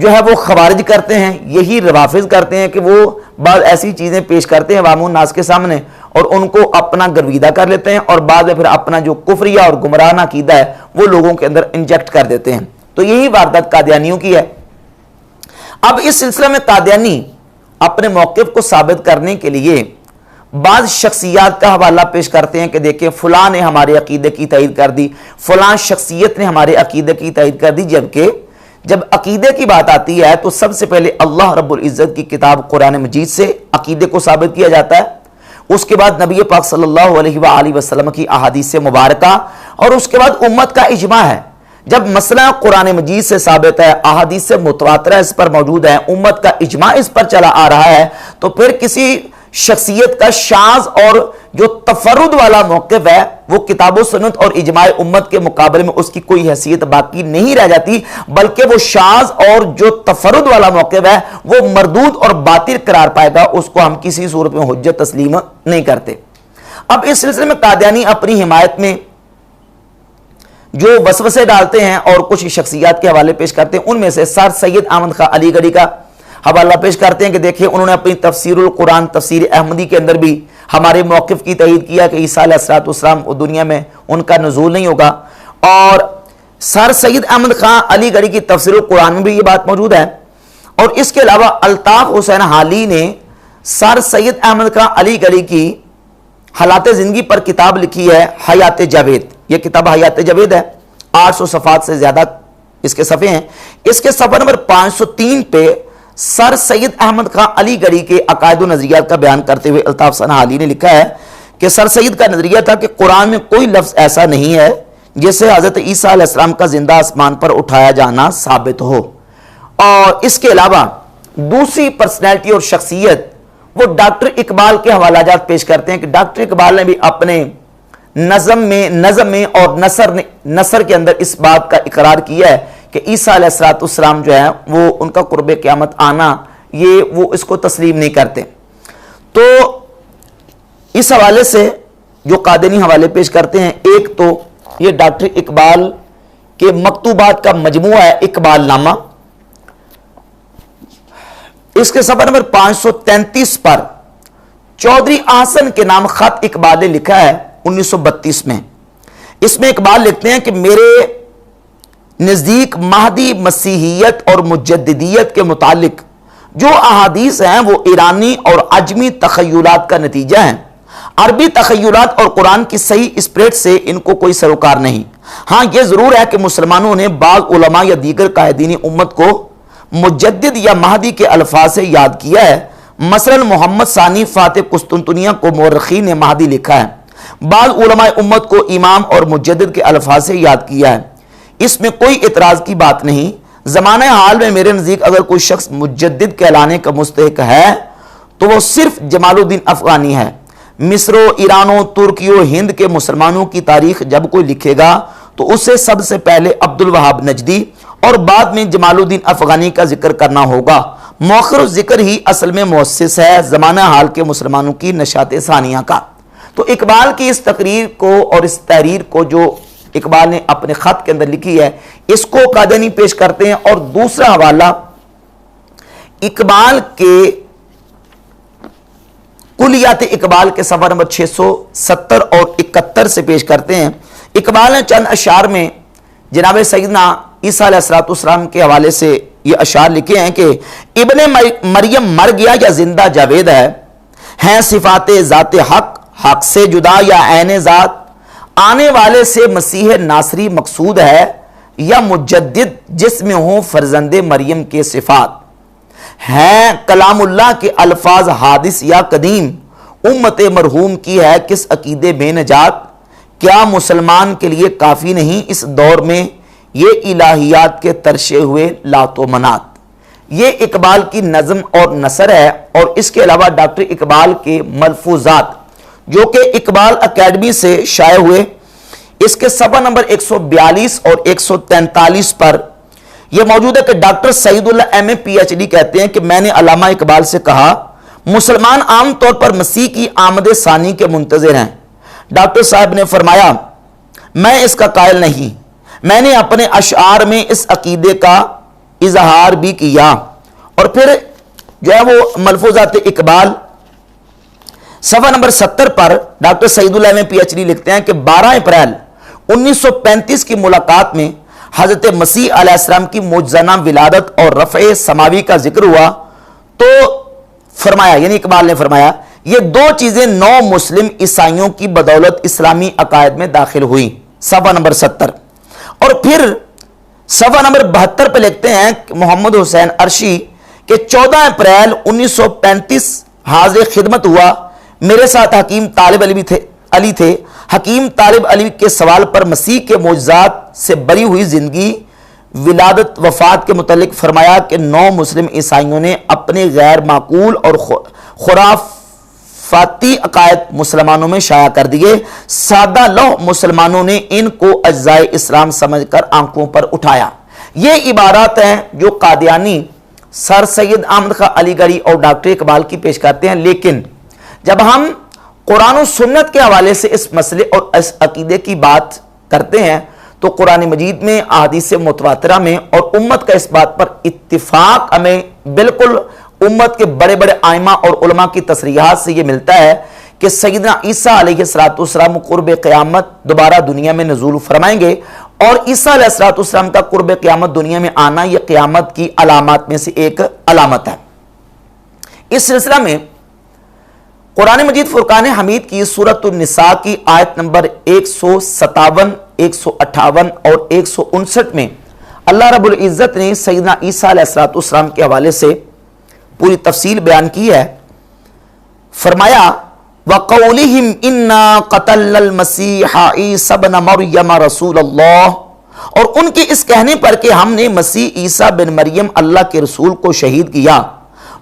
جو ہے وہ خوارج کرتے ہیں، یہی روافظ کرتے ہیں کہ وہ بعض ایسی چیزیں پیش کرتے ہیں عوام الناس کے سامنے اور ان کو اپنا گرویدہ کر لیتے ہیں اور بعد میں پھر اپنا جو کفریہ اور گمراہانہ عقیدہ ہے وہ لوگوں کے اندر انجیکٹ کر دیتے ہیں۔ تو یہی واردات قادیانیوں کی ہے۔ اب اس سلسلے میں قادیانی اپنے موقف کو ثابت کرنے کے لیے بعض شخصیات کا حوالہ پیش کرتے ہیں کہ دیکھیں فلاں نے ہمارے عقیدے کی تائید کر دی، فلاں شخصیت نے ہمارے عقیدے کی تائید کر دی، جبکہ جب عقیدے کی بات آتی ہے تو سب سے پہلے اللہ رب العزت کی کتاب قرآن مجید سے عقیدے کو ثابت کیا جاتا ہے، اس کے بعد نبی پاک صلی اللہ علیہ وآلہ وسلم کی احادیث مبارکہ، اور اس کے بعد امت کا اجماع ہے۔ جب مسئلہ قرآن مجید سے ثابت ہے، احادیث متواترہ اس پر موجود ہے، امت کا اجماع اس پر چلا آ رہا ہے، تو پھر کسی شخصیت کا شاذ اور جو تفرد والا موقف ہے وہ کتاب و سنت اور اجماع امت کے مقابلے میں اس کی کوئی حیثیت باقی نہیں رہ جاتی، بلکہ وہ شاذ اور جو تفرد والا موقف ہے وہ مردود اور باطل قرار پائے گا، اس کو ہم کسی صورت میں حجت تسلیم نہیں کرتے۔ اب اس سلسلے میں قادیانی اپنی حمایت میں جو وسوسے ڈالتے ہیں اور کچھ شخصیات کے حوالے پیش کرتے ہیں، ان میں سے سر سید احمد خان علی گڑھی کا حوالہ پیش کرتے ہیں کہ دیکھیں انہوں نے اپنی تفسیر القرآن تفسیر احمدی کے اندر بھی ہمارے موقف کی تائید کیا کہ عیسیٰ علیہ السلام دنیا میں ان کا نزول نہیں ہوگا، اور سر سید احمد خان علی گڑھی کی تفسیر القرآن میں بھی یہ بات موجود ہے۔ اور اس کے علاوہ الطاف حسین حالی نے سر سید احمد خان علی گڑھی کی حالات زندگی پر کتاب لکھی ہے حیات جاوید، یہ کتاب حیات جاوید ہے، 800 صفحات سے زیادہ اس کے صفحے ہیں۔ اس کے صفحہ نمبر 503 پہ سر سید احمد خان علی گڑھی کے عقائد و نظریات کا بیان کرتے ہوئے الطاف حسین حالی نے لکھا ہے کہ سر سید کا نظریہ تھا کہ قرآن میں کوئی لفظ ایسا نہیں ہے جس سے حضرت عیسیٰ علیہ السلام کا زندہ آسمان پر اٹھایا جانا ثابت ہو۔ اور اس کے علاوہ دوسری پرسنالٹی اور شخصیت وہ ڈاکٹر اقبال کے حوالہ جات پیش کرتے ہیں کہ ڈاکٹر اقبال نے بھی اپنے نظم میں اور نثر کے اندر اس بات کا اقرار کیا ہے کہ عیسیٰ علیہ السلام جو ہے وہ ان کا قرب قیامت آنا یہ وہ اس کو تسلیم نہیں کرتے۔ تو اس حوالے سے جو قادیانی حوالے پیش کرتے ہیں، ایک تو یہ ڈاکٹر اقبال کے مکتوبات کا مجموعہ ہے اقبال نامہ، اس کے صفحہ نمبر 533 پر چودھری احسن کے نام خط اقبال نے لکھا ہے 1932 میں۔ اس میں اقبال لکھتے ہیں کہ میرے نزدیک مہدی مسیحیت اور مجددیت کے متعلق جو احادیث ہیں وہ ایرانی اور عجمی تخیلات کا نتیجہ ہیں، عربی تخیلات اور قرآن کی صحیح اسپرٹ سے ان کو کوئی سروکار نہیں۔ ہاں یہ ضرور ہے کہ مسلمانوں نے بعض علماء یا دیگر قائدین امت کو مجدد یا مہدی کے الفاظ سے یاد کیا ہے، مثلا محمد ثانی فاتح قسطنطنیہ کو مورخین نے مہدی لکھا ہے، بعض علماء امت کو امام اور مجدد کے الفاظ سے یاد کیا ہے، اس میں کوئی اعتراض کی بات نہیں۔ زمانہ حال میں میرے نزدیک اگر کوئی شخص مجدد کہلانے کا مستحق ہے تو وہ صرف جمال الدین افغانی ہے۔ مصر و ایران و ترکی و ہند کے مسلمانوں کی تاریخ جب کوئی لکھے گا تو اسے سب سے پہلے عبد الوہاب نجدی اور بعد میں جمال الدین افغانی کا ذکر کرنا ہوگا۔ مؤخر ذکر ہی اصل میں مؤسس ہے زمانہ حال کے مسلمانوں کی نشاط ثانیہ کا۔ تو اقبال کی اس تقریر کو اور اس تحریر کو جو اقبال نے اپنے خط کے اندر لکھی ہے اس کو قادیانی پیش کرتے ہیں، اور دوسرا حوالہ اقبال کے کلیات اقبال کے صفحہ نمبر 670 اور 71 سے پیش کرتے ہیں۔ اقبال نے چند اشعار میں جناب سیدنا عیسیٰ علیہ السلام کے حوالے سے یہ اشعار لکھے ہیں کہ ابن مریم مر گیا یا زندہ جاوید ہے، ہیں صفات ذات حق سے جدا یا عین ذات، آنے والے سے مسیح ناصری مقصود ہے یا مجدد جس میں ہوں فرزند مریم کے صفات، ہیں کلام اللہ کے الفاظ حادث یا قدیم، امت مرحوم کی ہے کس عقیدے میں نجات، کیا مسلمان کے لیے کافی نہیں اس دور میں یہ الہیات کے ترشے ہوئے لات و منات۔ یہ اقبال کی نظم اور نثر ہے، اور اس کے علاوہ ڈاکٹر اقبال کے ملفوظات جو کہ اقبال اکیڈمی سے شائع ہوئے، اس کے صفحہ نمبر 142 اور 143 پر یہ موجود ہے کہ ڈاکٹر سعید اللہ ایم اے پی ایچ ڈی کہتے ہیں کہ میں نے علامہ اقبال سے کہا مسلمان عام طور پر مسیح کی آمد ثانی کے منتظر ہیں۔ ڈاکٹر صاحب نے فرمایا میں اس کا قائل نہیں، میں نے اپنے اشعار میں اس عقیدے کا اظہار بھی کیا۔ اور پھر جو ہے وہ ملفوظات اقبال صفحہ نمبر 70 پر ڈاکٹر سعید اللہ میں پی ایچ ڈی لکھتے ہیں کہ 12 اپریل 1935 کی ملاقات میں حضرت مسیح علیہ السلام کی معجزانہ ولادت اور رفع سماوی کا ذکر ہوا تو فرمایا، یعنی اقبال نے فرمایا، یہ دو چیزیں نو مسلم عیسائیوں کی بدولت اسلامی عقائد میں داخل ہوئی، صفحہ نمبر 70۔ اور پھر صفحہ نمبر 72 پہ لکھتے ہیں کہ محمد حسین عرشی کہ 14 اپریل 1935 حاضر خدمت ہوا، میرے ساتھ حکیم طالب علی تھے۔ حکیم طالب علی کے سوال پر مسیح کے معجزات سے بری ہوئی زندگی، ولادت، وفات کے متعلق فرمایا کہ 9 مسلم عیسائیوں نے اپنے غیر معقول اور خرافاتی عقائد مسلمانوں میں شائع کر دیے۔ سادہ لوح مسلمانوں نے ان کو اجزائے اسلام سمجھ کر آنکھوں پر اٹھایا۔ یہ عبارات ہیں جو قادیانی سر سید احمد خان علی گڑھی اور ڈاکٹر اقبال کی پیش کرتے ہیں، لیکن جب ہم قرآن و سنت کے حوالے سے اس مسئلے اور اس عقیدے کی بات کرتے ہیں تو قرآن مجید میں، احادیث متواترہ میں اور امت کا اس بات پر اتفاق ہمیں بالکل امت کے بڑے بڑے ائمہ اور علماء کی تصریحات سے یہ ملتا ہے کہ سیدنا عیسیٰ علیہ السلام قرب قیامت دوبارہ دنیا میں نزول فرمائیں گے، اور عیسیٰ علیہ السلام کا قرب قیامت دنیا میں آنا یہ قیامت کی علامات میں سے ایک علامت ہے۔ اس سلسلہ میں قرآن مجید فرقان حمید کی سورۃ النساء کی آیت نمبر 157، 158 اور 159 میں اللہ رب العزت نے سیدنا عیسیٰ علیہ السلام کے حوالے سے پوری تفصیل بیان کی ہے۔ فرمایا وَقَوْلِهِمْ إِنَّا قَتَلْنَا الْمَسِيحَ عِيسَى ابْنَ مَرْيَمَ رَسُولَ اللَّهِ، اور ان کے اس کہنے پر کہ ہم نے مسیح عیسیٰ بن مریم اللہ کے رسول کو شہید کیا،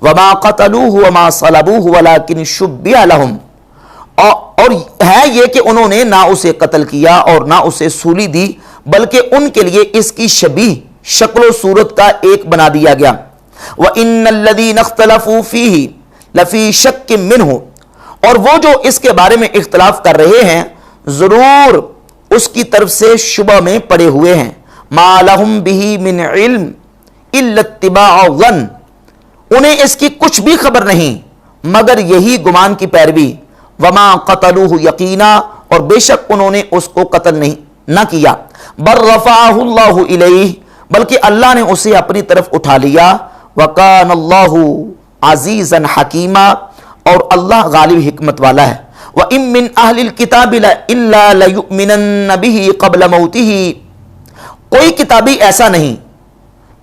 وَمَا قَتَلُوهُ وَمَا صَلَبُوهُ وَلَكِنْ شُبِّهَ لَهُمْ، اور ہے یہ کہ انہوں نے نہ اسے قتل کیا اور نہ اسے سولی دی، بلکہ ان کے لیے اس کی شبیہ شکل و صورت کا ایک بنا دیا گیا۔ وَإِنَّ الَّذِينَ اخْتَلَفُوا فِيهِ لَفِي شَكٍّ مِّنْهُ، اور وہ جو اس کے بارے میں اختلاف کر رہے ہیں ضرور اس کی طرف سے شبہ میں پڑے ہوئے ہیں۔ مَا لَهُمْ بِهِ مِنْ عِلْمٍ إِلَّا اتِّبَاعَ الظَّنِّ، انہیں اس کی کچھ بھی خبر نہیں مگر یہی گمان کی پیروی۔ وما قتلوہ یقینا، اور بے شک انہوں نے اس کو قتل نہ کیا۔ بل رفعہ اللہ الیہ، بلکہ اللہ نے اسے اپنی طرف اٹھا لیا۔ وکان اللہ عزیزا حکیما، اور اللہ غالب حکمت والا ہے۔ وَإِن مِّنْ أَهْلِ الْكِتَابِ إِلَّا لَيُؤْمِنَنَّ بِهِ قَبْلَ مَوْتِهِ، کوئی کتابی ایسا نہیں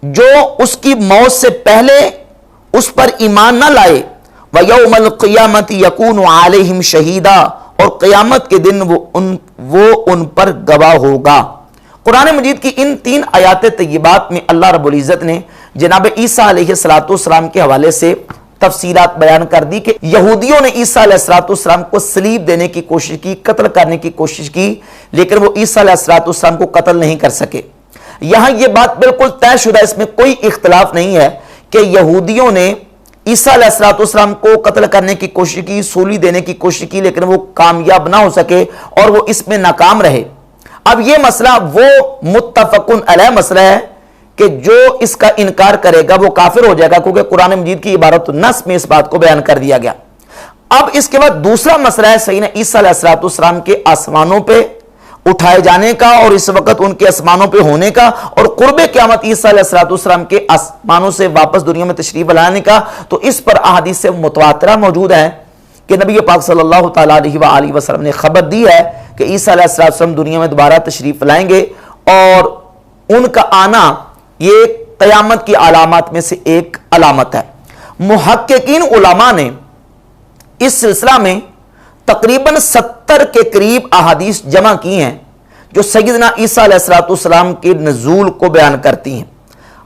جو اس کی موت سے پہلے اس پر ایمان نہ لائے۔ وَيَوْمَ الْقِيَامَةِ يَكُونُ عَلَيْهِمْ شَهِيدًا، اور قیامت کے دن وہ ان پر گواہ ہوگا۔ قرآن مجید کی ان 3 آیات طیبات میں اللہ رب العزت نے جناب عیسیٰ علیہ السلام کے حوالے سے تفصیلات بیان کر دی کہ یہودیوں نے عیسیٰ علیہ السلام کو صلیب دینے کی کوشش کی، قتل کرنے کی کوشش کی، لیکن وہ عیسیٰ علیہ السلام کو قتل نہیں کر سکے۔ یہاں یہ بات بالکل طے شدہ، اس میں کوئی اختلاف نہیں ہے کہ یہودیوں نے عیسیٰ علیہ السلام کو قتل کرنے کی کوشش کی، سولی دینے کی کوشش کی، لیکن وہ کامیاب نہ ہو سکے اور وہ اس میں ناکام رہے۔ اب یہ مسئلہ وہ متفقن علیہ مسئلہ ہے کہ جو اس کا انکار کرے گا وہ کافر ہو جائے گا، کیونکہ قرآن مجید کی عبارت النص میں اس بات کو بیان کر دیا گیا۔ اب اس کے بعد دوسرا مسئلہ ہے سیدنا عیسیٰ علیہ السلام کے آسمانوں پہ اٹھائے جانے کا اور اس وقت ان کے آسمانوں پہ ہونے کا، اور قرب قیامت عیسیٰ علیہ السلام کے آسمانوں سے واپس دنیا میں تشریف لانے کا۔ تو اس پر احادیث متواترہ موجود ہیں کہ نبی پاک صلی اللہ تعالیٰ علیہ وآلہ وسلم نے خبر دی ہے کہ عیسیٰ علیہ السلام دنیا میں دوبارہ تشریف لائیں گے، اور ان کا آنا یہ قیامت کی علامات میں سے ایک علامت ہے۔ محققین علماء نے اس سلسلہ میں تقریباً 70 کے قریب احادیث جمع کی ہیں جو سیدنا عیسیٰ علیہ السلام کے نزول کو بیان کرتی ہیں۔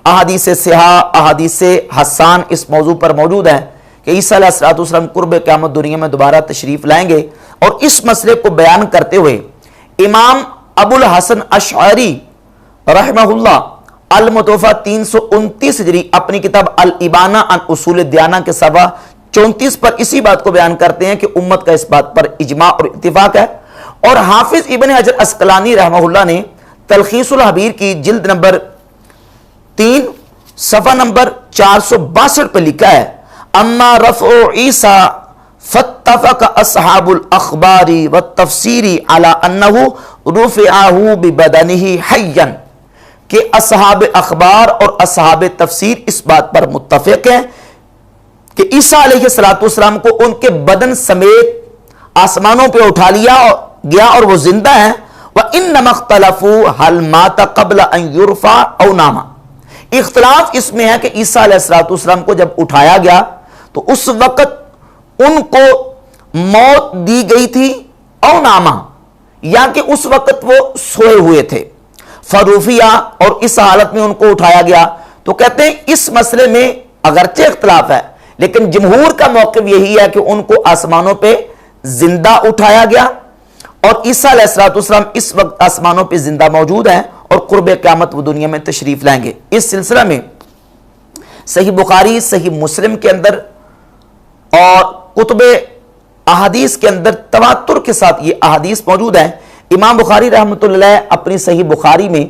احادیث صحاح، احادیث حسان اس موضوع پر موجود ہیں کہ عیسیٰ علیہ السلام قرب قیامت دنیا میں دوبارہ تشریف لائیں گے، اور اس مسئلے کو بیان کرتے ہوئے امام ابو الحسن اشعری رحمہ اللہ المتوفہ 329 ہجری اپنی کتاب الابانہ عن اصول الدیانہ کے صفحہ 34 پر اسی بات کو بیان کرتے ہیں کہ امت کا اس بات پر اجماع اور اتفاق ہے۔ اور حافظ ابن حجر عسقلانی رحمہ اللہ نے تلخیص الحبیر کی جلد نمبر 3 صفحہ نمبر 462 پہ لکھا ہے اما رفع عیسیٰ فاتفق اصحاب الاخبار والتفسیر علی انہ رفعہ ببدنہ حیا، کہ اصحاب اخبار اور اصحاب تفسیر اس بات پر متفق ہیں کہ عیسیٰ علیہ السلام کو ان کے بدن سمیت آسمانوں پہ اٹھا لیا گیا اور وہ زندہ ہیں۔ وَإِنَّمَا اخْتَلَفُوا هَلْ مَاتَ قَبْلَ أَن يُرْفَعَ أَوْ نَامَ، اختلاف اس میں ہے کہ عیسیٰ علیہ السلام کو جب اٹھایا گیا تو اس وقت ان کو موت دی گئی تھی او نامہ، یا کہ اس وقت وہ سوئے ہوئے تھے۔ فروفیہ، اور اس حالت میں ان کو اٹھایا گیا۔ تو کہتے ہیں اس مسئلے میں اگرچہ اختلاف ہے لیکن جمہور کا موقف یہی ہے کہ ان کو آسمانوں پہ زندہ اٹھایا گیا، اور عیسیٰ علیہ السلام اس وقت آسمانوں پہ زندہ موجود ہیں اور قرب قیامت وہ دنیا میں تشریف لائیں گے۔ اس سلسلہ میں صحیح بخاری، صحیح مسلم کے اندر اور کتب احادیث کے اندر تواتر کے ساتھ یہ احادیث موجود ہیں۔ امام بخاری رحمۃ اللہ اپنی صحیح بخاری میں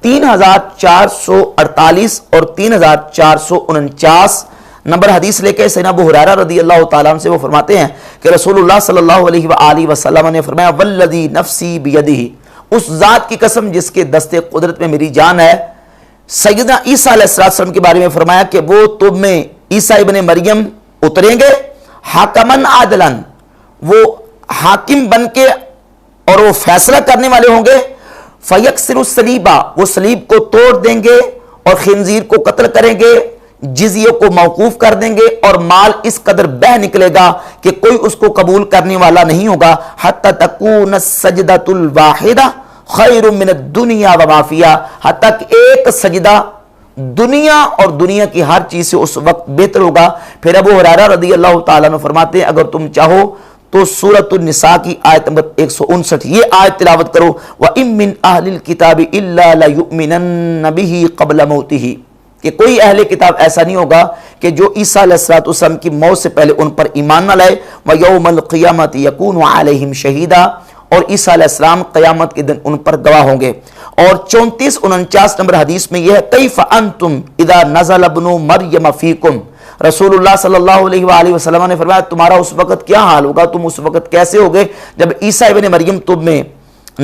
3448 اور 3449 نمبر حدیث لے کے سیدنا ابو ہریرہ رضی اللہ تعالیٰ عنہ سے وہ فرماتے ہیں کہ رسول اللہ صلی اللہ علیہ وآلہ وسلم نے فرمایا والذی نفسی بیدہ، اس ذات کی قسم جس کے دست قدرت میں میری جان ہے، سیدنا عیسیٰ علیہ السلام کے بارے میں فرمایا کہ وہ تم میں عیسیٰ ابن مریم اتریں گے حاکمن عادلن، وہ حاکم بن کے اور وہ فیصلہ کرنے والے ہوں گے، فیکسر الصلیبہ، وہ صلیب کو توڑ دیں گے اور خنزیر کو قتل کریں گے، جزیے کو موقوف کر دیں گے، اور مال اس قدر بہ نکلے گا کہ کوئی اس کو قبول کرنے والا نہیں ہوگا، حتی تکون السجدۃ الواحدہ خیر من الدنیا وما فیہا، حتی کہ ایک سجدہ دنیا اور دنیا کی ہر چیز سے اس وقت بہتر ہوگا۔ پھر ابو ہریرہ رضی اللہ تعالیٰ عنہ فرماتے ہیں اگر تم چاہو تو سورۃ النساء کی آیت نمبر 159 یہ آیت تلاوت کرو، وَإِن مِّنْ أَهْلِ الْكِتَابِ إِلَّا لَيُؤْمِنَنَّ بِهِ قَبْلَ مَوْتِهِ، کہ کوئی اہل کتاب ایسا نہیں ہوگا کہ جو عیسیٰ علیہ السلام کی موت سے پہلے ان پر ایمان نہ لائے، وَيَوْمَ الْقِيَامَةِ يَكُونُ عَلَيْهِمْ شَهِيدًا، اور عیسیٰ علیہ السلام قیامت کے دن ان پر گواہ ہوں گے۔ اور 3449 نمبر حدیث میں یہ ہے کیف انتم اذا نزل ابن مریم فیکم، رسول اللہ صلی اللہ علیہ وآلہ وسلم نے فرمایا تمہارا اس وقت کیا حال ہوگا، تم اس وقت کیسے ہوگے جب عیسیٰ ابن مریم تم میں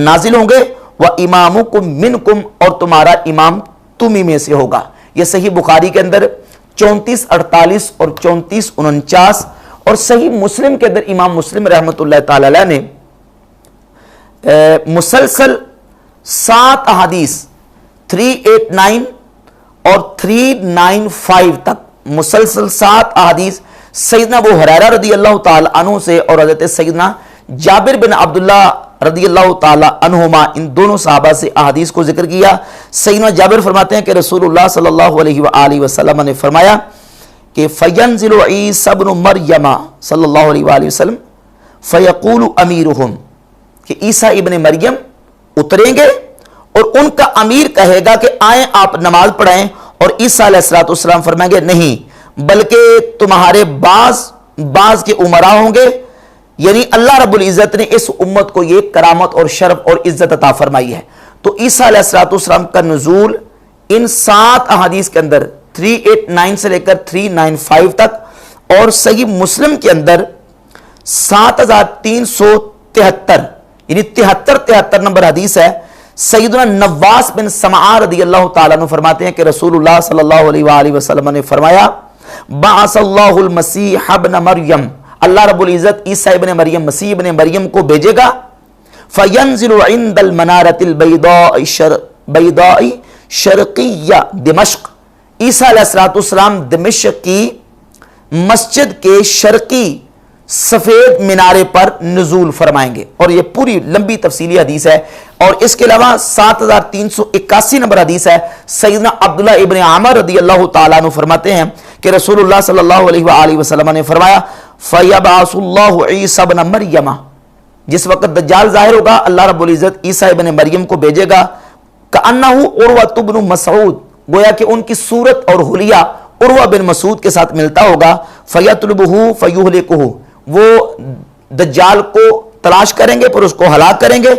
نازل ہوں گے، وَإِمَامُكُم مِّنْكُمْ، اور تمہارا امام تمہیں میں سے ہوگا۔ یہ صحیح بخاری کے اندر 3448 اور 3449، اور صحیح مسلم کے اندر امام مسلم رحمۃ اللہ تعالی علیہ نے مسلسل 7 احادیث 389 اور 395 تک مسلسل 7 احادیث سیدنا ابو ہریرہ رضی اللہ تعالی عنہ سے اور حضرت سیدنا جابر بن عبداللہ رضی اللہ تعالی عنہما، ان دونوں صحابہ سے احادیث کو ذکر کیا۔ سیدنا جابر فرماتے ہیں کہ رسول اللہ صلی اللہ علیہ وآلہ وسلم نے فرمایا کہ فینزل عیسی ابن مریم صلی اللہ علیہ وآلہ وسلم فیقول امیرہم، کہ عیسیٰ ابن مریم اتریں گے اور ان کا امیر کہے گا کہ آئیں آپ نماز پڑھائیں، اور عیسیٰ علیہ السلام فرمائیں گے نہیں بلکہ تمہارے بعض کے عمراء ہوں گے، یعنی اللہ رب العزت نے اس امت کو یہ کرامت اور شرف اور عزت عطا فرمائی ہے۔ تو عیسیٰ علیہ السلام کا نزول ان 7 احادیث کے اندر 389 سے لے کر 395 تک، اور صحیح مسلم کے اندر 7373 یعنی 73 نمبر حدیث ہے۔ سیدنا نواس بن سمعان رضی اللہ تعالیٰ عنہ فرماتے ہیں کہ رسول اللہ صلی اللہ علیہ وآلہ وسلم نے فرمایا بعث اللہ المسیح ابن مریم، اللہ رب العزت عیسیٰ ابن مریم مسیح ابن مریم کو بھیجے گا، فینزل عند المنارۃ البیضاء شرقیہ دمشق، عیسیٰ علیہ السلام دمشق کی مسجد کے شرقی سفید مینارے پر نزول فرمائیں گے، اور یہ پوری لمبی تفصیلی حدیث ہے۔ اور اس کے علاوہ 7381 نمبر حدیث ہے، سیدنا عبداللہ ابن عمر رضی اللہ تعالیٰ عنہ فرماتے ہیں کہ رسول اللہ صلی اللہ علیہ وآلہ وسلم نے فرمایا فَيَبْعَثُ اللَّهُ عِيسَى ابْنَ مَرْيَمَ، جس وقت دجال ظاہر ہوگا اللہ رب العزت عیسیٰ ابن مریم کو بھیجے گا، كَأَنَّهُ عُرْوَةُ بْنُ مسعود، گویا کہ ان کی صورت اور حلیہ عروہ بن مسعود کے ساتھ ملتا ہوگا، فَيَطْلُبُهُ فَيُهْلِكُهُ، وہ دجال کو تلاش کریں گے پھر اس کو ہلاک کریں گے،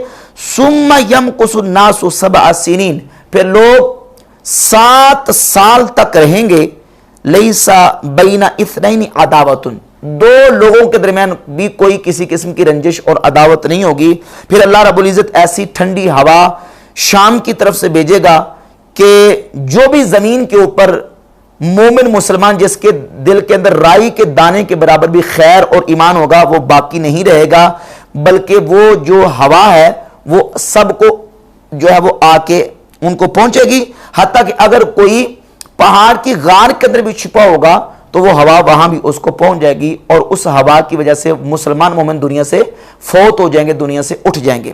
ثُمَّ يَمْكُثُ النَّاسُ 7 سنین، پھر لوگ 7 سال تک رہیں گے. لیسا بین اثنین عداوتن، دو لوگوں کے درمیان بھی کوئی کسی قسم کی رنجش اور عداوت نہیں ہوگی. پھر اللہ رب العزت ایسی ٹھنڈی ہوا شام کی طرف سے بھیجے گا کہ جو بھی زمین کے اوپر مومن مسلمان جس کے دل کے اندر رائی کے دانے کے برابر بھی خیر اور ایمان ہوگا وہ باقی نہیں رہے گا، بلکہ وہ جو ہوا ہے وہ سب کو جو ہے وہ آ کے ان کو پہنچے گی، حتیٰ کہ اگر کوئی پہاڑ کی غار کے اندر بھی چھپا ہوگا تو وہ ہوا وہاں بھی اس کو پہنچ جائے گی، اور اس ہوا کی وجہ سے مسلمان مومن دنیا سے فوت ہو جائیں گے، دنیا سے اٹھ جائیں گے.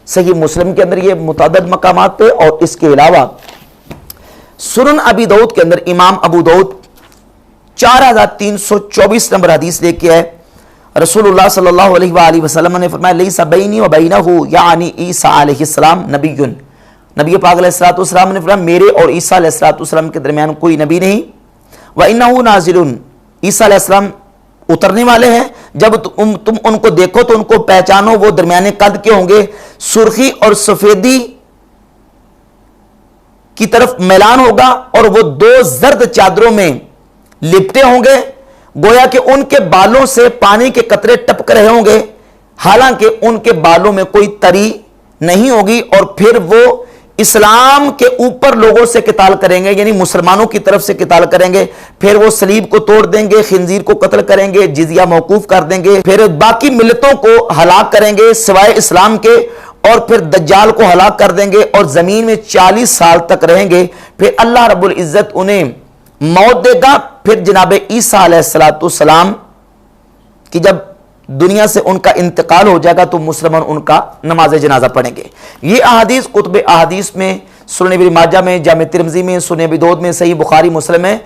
صحیح مسلم کے اندر یہ متعدد مقامات پہ، اور اس کے علاوہ سنن ابی داؤد کے اندر امام ابو داؤد 4324 نمبر حدیث لے کے آئے. رسول اللہ صلی اللہ علیہ وآلہ وسلم نے فرمایا لیس بینی و بینہ یعنی عیسیٰ علیہ السلام نبی. نبی پاک علیہ السلام نے فرمایا میرے اور عیسیٰ علیہ السلام کے درمیان کوئی نبی نہیں. وَإِنَّهُ نَازِلٌ، عیسیٰ علیہ السلام اترنے والے ہیں، جب تم ان کو دیکھو تو ان کو پہچانو، وہ درمیانے قد کے ہوں گے، سرخی اور سفیدی کی طرف میلان ہوگا، اور وہ 2 زرد چادروں میں لپٹے ہوں گے، گویا کہ ان کے بالوں سے پانی کے قطرے ٹپک رہے ہوں گے، حالانکہ ان کے بالوں میں کوئی تری نہیں ہوگی. اور پھر وہ اسلام کے اوپر لوگوں سے قتال کریں گے، یعنی مسلمانوں کی طرف سے قتال کریں گے. پھر وہ صلیب کو توڑ دیں گے، خنزیر کو قتل کریں گے، جزیہ موقوف کر دیں گے، پھر باقی ملتوں کو ہلاک کریں گے سوائے اسلام کے، اور پھر دجال کو ہلاک کر دیں گے، اور زمین میں 40 سال تک رہیں گے. پھر اللہ رب العزت انہیں موت دے گا. پھر جناب عیسیٰ علیہ السلام کی جب دنیا سے ان کا انتقال ہو جائے گا تو مسلمان ان کا نماز جنازہ پڑھیں گے. یہ احادیث کتب احادیث میں، سنن ابن ماجہ میں، جامع ترمذی میں، سنن ابی داؤد میں، صحیح بخاری مسلم میں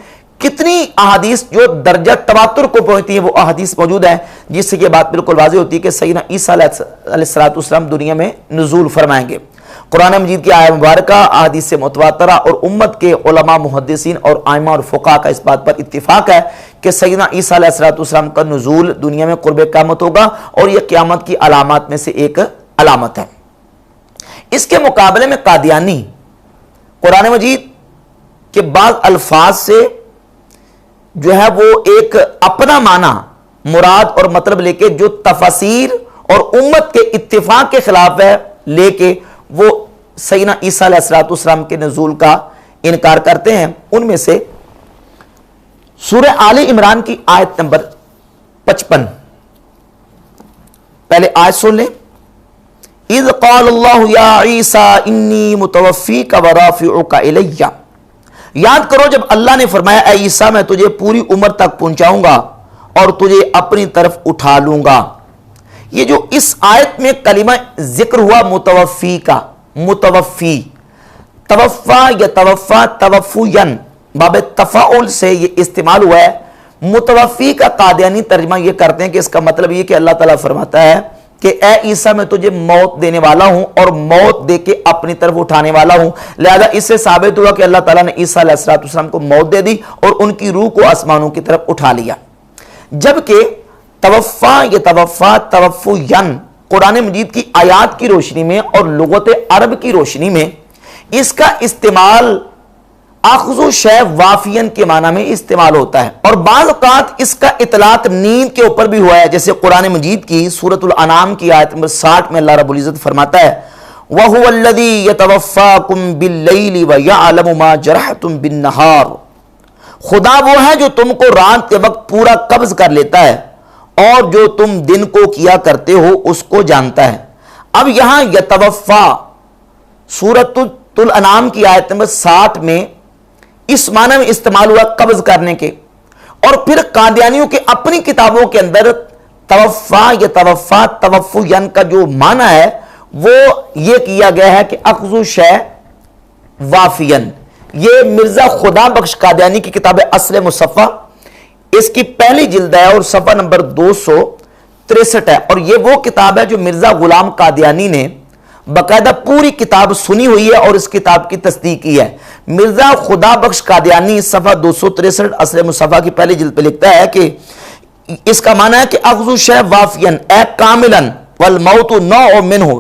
کتنی احادیث جو درجہ تواتر کو پہنچتی ہیں وہ احادیث موجود ہیں، جس سے یہ بات بالکل واضح ہوتی ہے کہ سیدنا عیسیٰ علیہ السلام دنیا میں نزول فرمائیں گے. قرآن مجید کی آیہ مبارکہ، احادیث متواترہ اور امت کے علماء محدثین اور ائمہ اور فقہاء کا اس بات پر اتفاق ہے کہ سیدنا عیسیٰ علیہ السلام کا نزول دنیا میں قرب قیامت ہوگا، اور یہ قیامت کی علامات میں سے ایک علامت ہے. اس کے مقابلے میں قادیانی قرآن مجید کے بعض الفاظ سے جو ہے وہ ایک اپنا معنی مراد اور مطلب لے کے جو تفاسیر اور امت کے اتفاق کے خلاف ہے لے کے وہ سیدنا عیسیٰ علیہ السلام کے نزول کا انکار کرتے ہیں. ان میں سے سورہ آل عمران کی آیت نمبر 55، پہلے آیت سن لیں. اذ قال اللہ یا عیسیٰ انی متوفیک ورافعک الی، یاد کرو جب اللہ نے فرمایا اے عیسیٰ میں تجھے پوری عمر تک پہنچاؤں گا اور تجھے اپنی طرف اٹھا لوں گا. یہ جو اس آیت میں کلمہ ذکر ہوا متوفی کا، متوفی، توفا یا توفا توفین باب تفاعل سے یہ استعمال ہوا ہے. متوفی کا قادیانی ترجمہ یہ کرتے ہیں کہ اس کا مطلب یہ کہ اللہ تعالیٰ فرماتا ہے کہ اے عیسیٰ میں تجھے موت دینے والا ہوں اور موت دے کے اپنی طرف اٹھانے والا ہوں. لہذا اس سے ثابت ہوا کہ اللہ تعالیٰ نے عیسیٰ علیہ السلام کو موت دے دی اور ان کی روح کو آسمانوں کی طرف اٹھا لیا. جبکہ توفا یا توفا توفین قرآن مجید کی آیات کی روشنی میں اور لغت عرب کی روشنی میں اس کا استعمال اخذ شیء وافین کے معنی میں استعمال ہوتا ہے، اور بعض اوقات اس کا اطلاق نیند کے اوپر بھی ہوا ہے. جیسے قرآن مجید کی سورۃ الانعام کی آیت نمبر 60 میں اللہ رب العزت فرماتا ہے وَهُوَ الَّذِي يَتَوَفَّاكُمْ بِاللَّيْلِ وَيَعْلَمُ مَا جَرَحْتُمْ بِالنَّهَارِ، خدا وہ ہے جو تم کو رات کے وقت پورا قبض کر لیتا ہے اور جو تم دن کو کیا کرتے ہو اس کو جانتا ہے. اب یہاں یتوفا سورۃ الانعام کی آیت نمبر 60 میں اس معنی میں استعمال ہوا قبض کرنے کے، اور پھر قادیانیوں کے اپنی کتابوں کے اندر توفا یا توفا توفین کا جو معنی ہے وہ یہ کیا گیا ہے کہ اخذ شیء وافین. یہ مرزا خدا بخش قادیانی کی کتاب اصل مصفہ، اس کی پہلی جلد ہے اور صفحہ نمبر 263 ہے، اور یہ وہ کتاب ہے جو مرزا غلام قادیانی نے باقاعدہ پوری کتاب سنی ہوئی ہے اور اس کتاب کی تصدیق کی ہے. مرزا خدا بخش قادیانی صفحہ 263 اصل مصفہ کی پہلی جلد پہ لکھتا ہے کہ اس کا معنی ہے کہ اخذ شیء وافین اے کاملا والموت نوع منہ،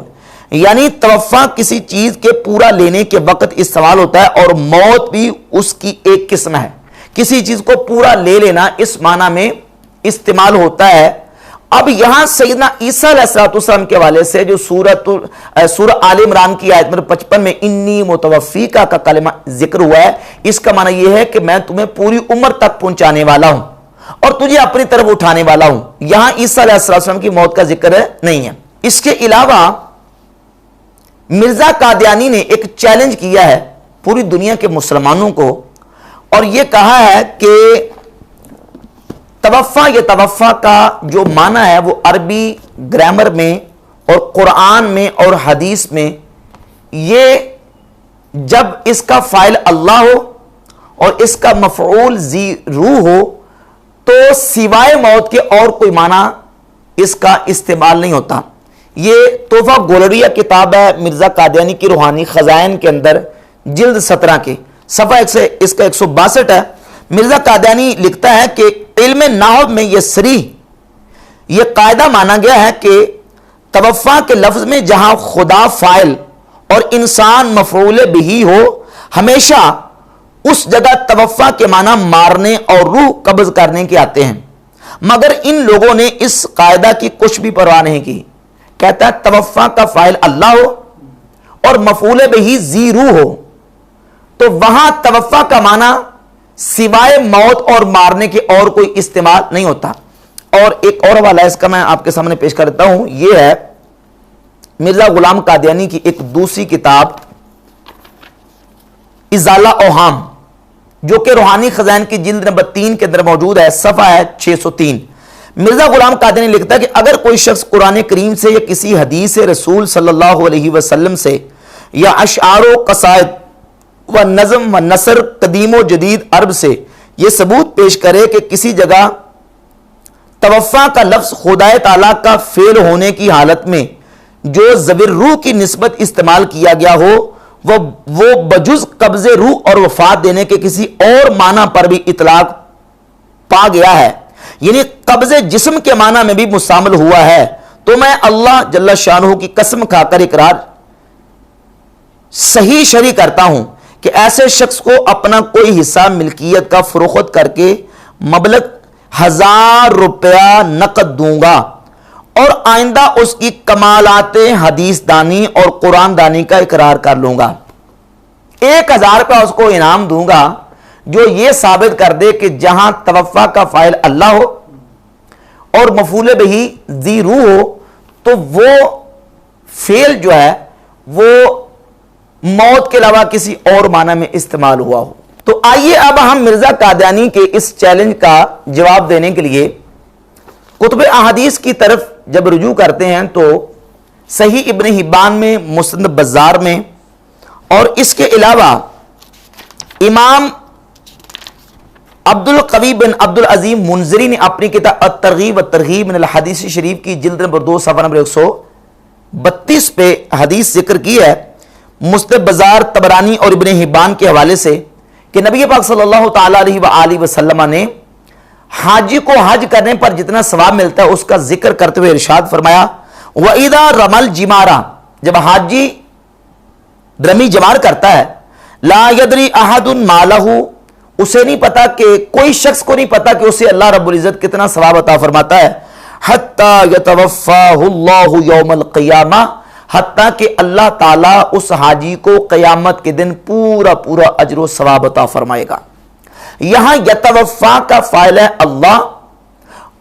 یعنی توفع کسی چیز کے پورا لینے کے وقت استعمال ہوتا ہے، اور موت بھی اس کی ایک قسم ہے، کسی چیز کو پورا لے لینا اس معنی میں استعمال ہوتا ہے۔ اب یہاں سیدنا عیسیٰ علیہ السلام کے حوالے سے جو سورہ آل عمران کی آیت نمبر 55 میں انی متوفیکا کا کلمہ ذکر ہوا ہے، اس کا معنی یہ ہے کہ میں تمہیں پوری عمر تک پہنچانے والا ہوں اور تجھے اپنی طرف اٹھانے والا ہوں۔ یہاں عیسیٰ علیہ السلام کی موت کا ذکر نہیں ہے۔ اس کے علاوہ مرزا قادیانی نے ایک چیلنج کیا ہے پوری دنیا کے مسلمانوں کو، اور یہ کہا ہے کہ یہ توفع کا جو معنی ہے وہ عربی گرامر میں اور قرآن میں اور حدیث میں، یہ جب اس کا فاعل اللہ ہو اور اس کا مفعول ذی روح ہو تو سوائے موت کے اور کوئی معنی اس کا استعمال نہیں ہوتا۔ یہ تحفہ گولڑیہ کتاب ہے مرزا قادیانی کی روحانی خزائن کے اندر، جلد 17 کے صفحہ اس کا 162 ہے۔ مرزا قادیانی لکھتا ہے کہ علم نحو میں یہ صریح یہ قاعدہ مانا گیا ہے کہ توفع کے لفظ میں جہاں خدا فاعل اور انسان مفعول بہ ہو، ہمیشہ اس جگہ توفع کے معنی مارنے اور روح قبض کرنے کے آتے ہیں، مگر ان لوگوں نے اس قاعدہ کی کچھ بھی پرواہ نہیں کی۔ کہتا ہے توفع کا فاعل اللہ ہو اور مفعول بہ ذی روح ہو تو وہاں توفع کا معنی سوائے موت اور مارنے کے اور کوئی استعمال نہیں ہوتا۔ اور ایک اور حوالہ ہے اس کا میں آپ کے سامنے پیش کرتا ہوں، یہ ہے مرزا غلام قادیانی کی ایک دوسری کتاب ازالہ اوہام، جو کہ روحانی خزائن کی جلد نمبر 3 کے اندر موجود ہے، صفحہ ہے 603۔ مرزا غلام قادیانی لکھتا ہے کہ اگر کوئی شخص قرآن کریم سے یا کسی حدیث رسول صلی اللہ علیہ وسلم سے یا اشعار و قصائد و نظم و نثر قدیم و جدید عرب سے یہ ثبوت پیش کرے کہ کسی جگہ توفع کا لفظ خدا تعالیٰ کا فعل ہونے کی حالت میں جو زبر روح کی نسبت استعمال کیا گیا ہو وہ بجز قبض روح اور وفات دینے کے کسی اور معنی پر بھی اطلاق پا گیا ہے، یعنی قبض جسم کے معنی میں بھی مستعمل ہوا ہے، تو میں اللہ جل شانہ کی قسم کھا کر اقرار صحیح شرعی کرتا ہوں کہ ایسے شخص کو اپنا کوئی حصہ ملکیت کا فروخت کر کے مبلغ 1000 روپیہ نقد دوں گا اور آئندہ اس کی کمالات حدیث دانی اور قرآن دانی کا اقرار کر لوں گا۔ 1000 روپیہ اس کو انعام دوں گا جو یہ ثابت کر دے کہ جہاں توفع کا فاعل اللہ ہو اور مفعول بہ ذی روح ہو تو وہ فعل جو ہے وہ موت کے علاوہ کسی اور معنی میں استعمال ہوا ہو۔ تو آئیے اب ہم مرزا قادیانی کے اس چیلنج کا جواب دینے کے لیے کتب احادیث کی طرف جب رجوع کرتے ہیں تو صحیح ابن حبان میں، مسند بزار میں، اور اس کے علاوہ امام عبد القوی بن عبد العظیم منذری نے اپنی کتاب الترغیب والترہیب من الحدیث شریف کی جلد نمبر 2 صفحہ نمبر 132 پہ حدیث ذکر کی ہے، مسند بزار، طبرانی اور ابن حبان کے حوالے سے، کہ نبی پاک صلی اللہ تعالی علیہ وآلہ وسلم نے حاجی کو حج کرنے پر جتنا ثواب ملتا ہے اس کا ذکر کرتے ہوئے ارشاد فرمایا، وَإِذَا رَمَى الْجِمَارَ، جب حاجی رمی جمار کرتا ہے، لا يدری احد ما لہ، اسے نہیں پتا کہ کوئی شخص کو نہیں پتا کہ اسے اللہ رب العزت کتنا ثواب عطا فرماتا ہے، حتیٰ یتوفاہ اللہ یوم القیامہ، حتیٰ کہ اللہ تعالیٰ اس حاجی کو قیامت کے دن پورا پورا اجر و ثواب عطا فرمائے گا۔ یہاں یتوفا کا فاعل ہے اللہ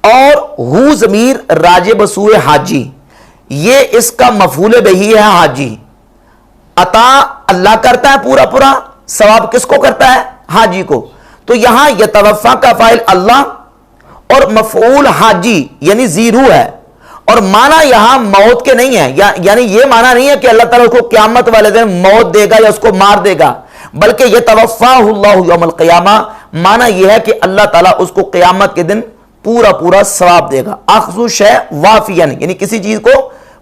اور ہو ضمیر راجع بسوئے حاجی، یہ اس کا مفعول بہ ہے حاجی۔ عطا اللہ کرتا ہے پورا پورا، ثواب کس کو کرتا ہے؟ حاجی کو۔ تو یہاں یتوفا کا فاعل اللہ اور مفعول حاجی یعنی ذی روح ہے، اور معنی یہاں موت کے نہیں ہے، یعنی یہ معنی نہیں ہے کہ اللہ تعالیٰ اس کو قیامت والے دن موت دے گا یا اس کو مار دے گا، بلکہ یتوفاہ اللہ یوم القیامہ معنی یہ ہے کہ اللہ تعالیٰ اس کو قیامت کے دن پورا پورا ثواب دے گا۔ اخذ شیء وافیا، یعنی کسی چیز کو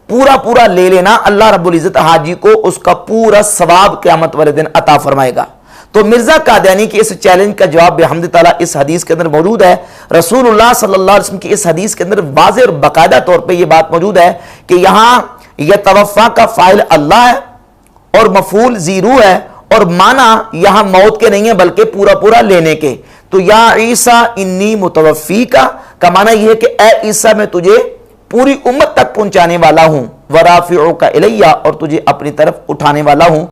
پورا پورا لے لینا، اللہ رب العزت حاجی کو اس کا پورا ثواب قیامت والے دن عطا فرمائے گا۔ تو مرزا قادیانی کی اس چیلنج کا جواب بحمد تعالیٰ اس حدیث کے اندر موجود ہے۔ رسول اللہ صلی اللہ علیہ وسلم کی اس حدیث کے اندر واضح اور باقاعدہ طور پہ یہ بات موجود ہے کہ یہاں یتوفا کا فاعل اللہ ہے اور مفعول زیرو ہے، اور معنی یہاں موت کے نہیں ہے بلکہ پورا پورا لینے کے. تو یا عیسیٰ انی متوفی کا معنی یہ ہے کہ اے عیسیٰ میں تجھے پوری امت تک پہنچانے والا ہوں، ورافعک الیہ اور تجھے اپنی طرف اٹھانے والا ہوں.